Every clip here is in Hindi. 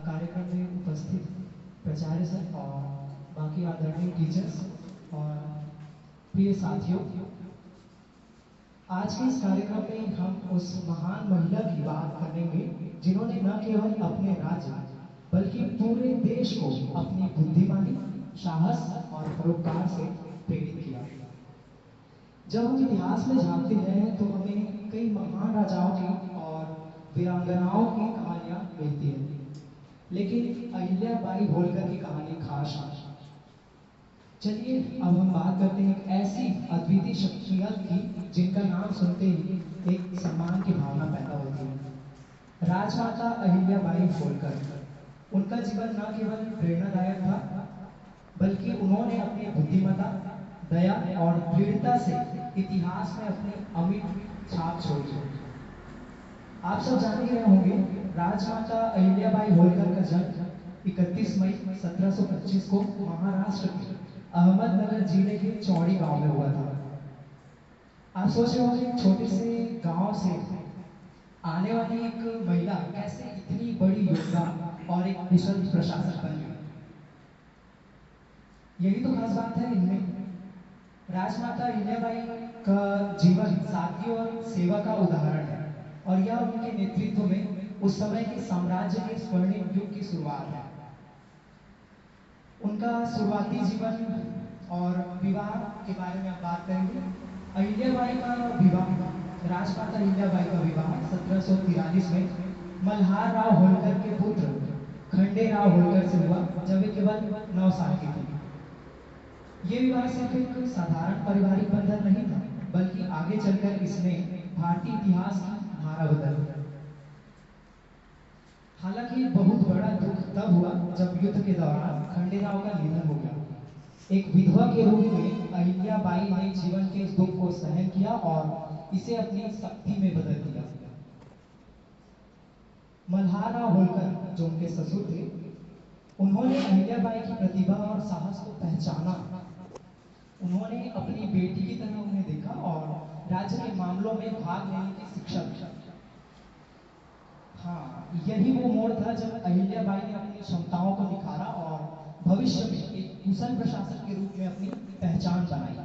कार्यक्रम में उपस्थित प्राचार्य सर और बाकी आदरणीय टीचर्स और प्रिय साथियों, आज के इस कार्यक्रम में हम उस महान महिला की बात करेंगे जिन्होंने न केवल अपने राज्य बल्कि पूरे देश को अपनी बुद्धिमानी, साहस और परोपकार से प्रेरित किया। जब हम इतिहास में झांकते हैं तो हमें कई महान राजाओं की और वीरांगनाओं की कहानियां मिलती हैं, लेकिन अहिल्याबाई होलकर की कहानी खास है। चलिए अब हम बात करते हैं एक ऐसी अद्वितीय शख्सियत की जिनका नाम सुनते ही एक सम्मान की भावना पैदा होती है। राजमाता अहिल्याबाई होलकर। उनका जीवन न केवल प्रेरणादायक था, बल्कि उन्होंने अपनी बुद्धिमत्ता, दया और दृढ़ता से इतिहास में अपनी अमिट छाप छोड़ी। आप सब जान ही रहे होंगे, राजमाता अहिल्याबाई होलकर का जन्म 31 मई 1725 को महाराष्ट्र के अहमदनगर जिले के चौड़ी गांव में हुआ था। आप सोच रहे होंगे, छोटे से गांव से आने वाली एक महिला कैसे इतनी बड़ी योद्धा और एक कुशल प्रशासक बन गई। यही तो खास बात है इनमें। राजमाता अहिल्याबाई का जीवन सादगी और सेवा का उदाहरण है, और यह उनके नेतृत्व में उस समय के साम्राज्य के स्वर्णिम युग की शुरुआत है। उनका शुरुआती जीवन और विवाह के बारे में आप बात करेंगे। अहिल्याबाई का विवाह, राजमाता अहिल्याबाई का विवाह 1743 में मल्हार राव होलकर के पुत्र खंडेराव होलकर से हुआ, जब वे केवल 9 साल की थी। ये विवाह सिर्फ एक साधारण पारिवारिक बंधन नहीं था, बल्कि आगे चलकर इसने भारतीय इतिहास की धारा बदल दी। हालांकि बहुत बड़ा दुख तब हुआ जब युद्ध के दौरान खंडेराव का निधन हो गया। एक विधवा के रूप में अहिल्याबाई ने जीवन के इस दुख को सहन किया और इसे अपनी शक्ति में बदल दिया। मल्हार राव होलकर, जो उनके ससुर थे, उन्होंने अहिल्याबाई की प्रतिभा और साहस को पहचाना। उन्होंने अपनी बेटी की तरह उन्हें देखा और राज्य के मामलों में भाग लेने की शिक्षा दी। हाँ, यही वो मोड़ था जब अहिल्याबाई ने अपनी क्षमताओं को निखारा और भविष्य में एक कुशल प्रशासक के रूप में अपनी पहचान बनाई।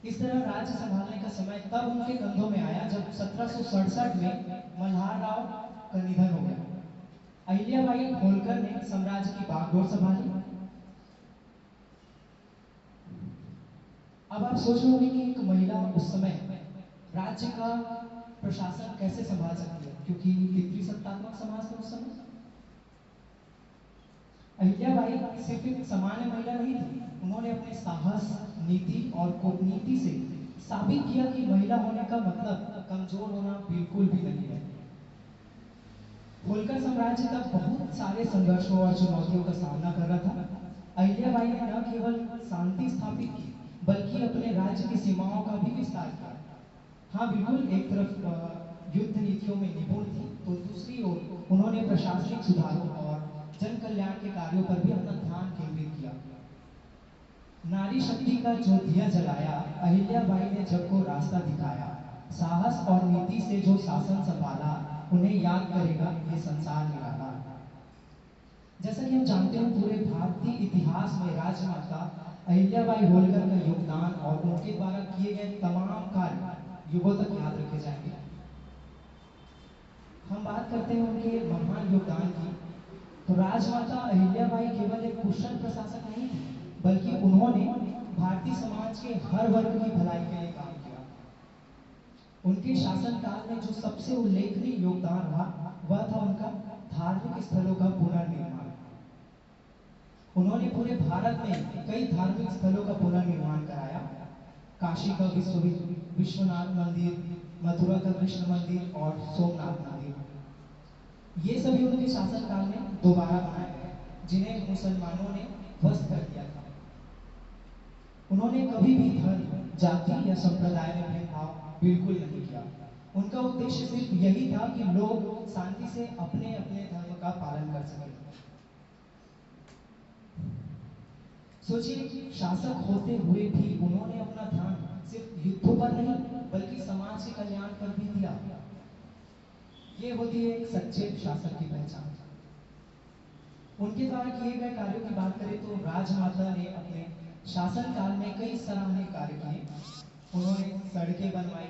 इस तरह राज्य संभालने का समय तब उनके कंधों में आया जब 1767 में मल्हार राव का निधन हो गया। अहिल्याबाई होलकर ने साम्राज्य की बागडोर संभाली। अब आप सोच रहे होंगे कि एक महिला उस समय राज्य का प्रशासन कैसे संभाल सकती है, क्योंकि पितृसत्तात्मक समाज था उस समय। अहिल्याबाई सिर्फ एक सामान्य महिला नहीं थी, उन्होंने अपने साहस, नीति और कूटनीति से साबित किया कि महिला होने का मतलब कमजोर होना बिल्कुल भी नहीं है। होलकर साम्राज्य तब बहुत सारे संघर्षों और चुनौतियों का सामना कर रहा था। अहिल्याबाई ने न केवल शांति स्थापित की, बल्कि अपने राज्य की सीमाओं का भी विस्तार किया। हाँ बिल्कुल, एक तरफ युद्ध नीतियों में निपुण थी, तो दूसरी ओर उन्होंने प्रशासनिक सुधारों और जन कल्याण के कार्यों पर भी अपना ध्यान केंद्रित किया। नारी शक्ति का जो दिया जलाया, अहिल्याबाई ने जग को रास्ता दिखाया। साहस और नीति से जो शासन संभाला, उन्हें याद करेगा ये संसार निराला। जैसा कि हम जानते हैं, पूरे भारतीय इतिहास में राजमाता अहिल्याबाई होलकर का योगदान और उनके द्वारा किए गए तमाम कार्य युगों तक याद रखे जाएंगे। हम बात करते हैं उनके महान योगदान की, तो राजमाता अहिल्याबाई केवल एक कुशल प्रशासक नहीं थी, बल्कि उन्होंने भारतीय समाज के हर वर्ग की भलाई के लिए काम किया। उनके शासनकाल में जो सबसे उल्लेखनीय योगदान रहा, वह था उनका धार्मिक स्थलों का पुनर्निर्माण। उन्होंने पूरे भारत में कई धार्मिक स्थलों का पुनर्निर्माण कराया। काशी का विश्वनाथ मंदिर, मथुरा का कृष्ण मंदिर और सोमनाथ मंदिर, ये सभी उनके शासनकाल में दोबारा बनाए गए, जिन्हें मुसलमानों ने ध्वस्त कर दिया था। उन्होंने कभी भी धर्म, जाति या संप्रदाय में भेदभाव बिल्कुल नहीं किया। उनका उद्देश्य सिर्फ यही था कि लोग शांति से अपने अपने धर्म का पालन कर सकें। सोचिए, शासक होते हुए भी उन्होंने अपना ध्यान सिर्फ युद्धों पर नहीं, बल्कि समाज के कल्याण पर भी दिया। ये होती है एक सच्चे शासक की पहचान। उनके द्वारा किए गए कार्यों की बात करें तो राजमाता ने अपने शासन काल में कई सराहनीय कार्य किए। उन्होंने सड़कें बनवाई,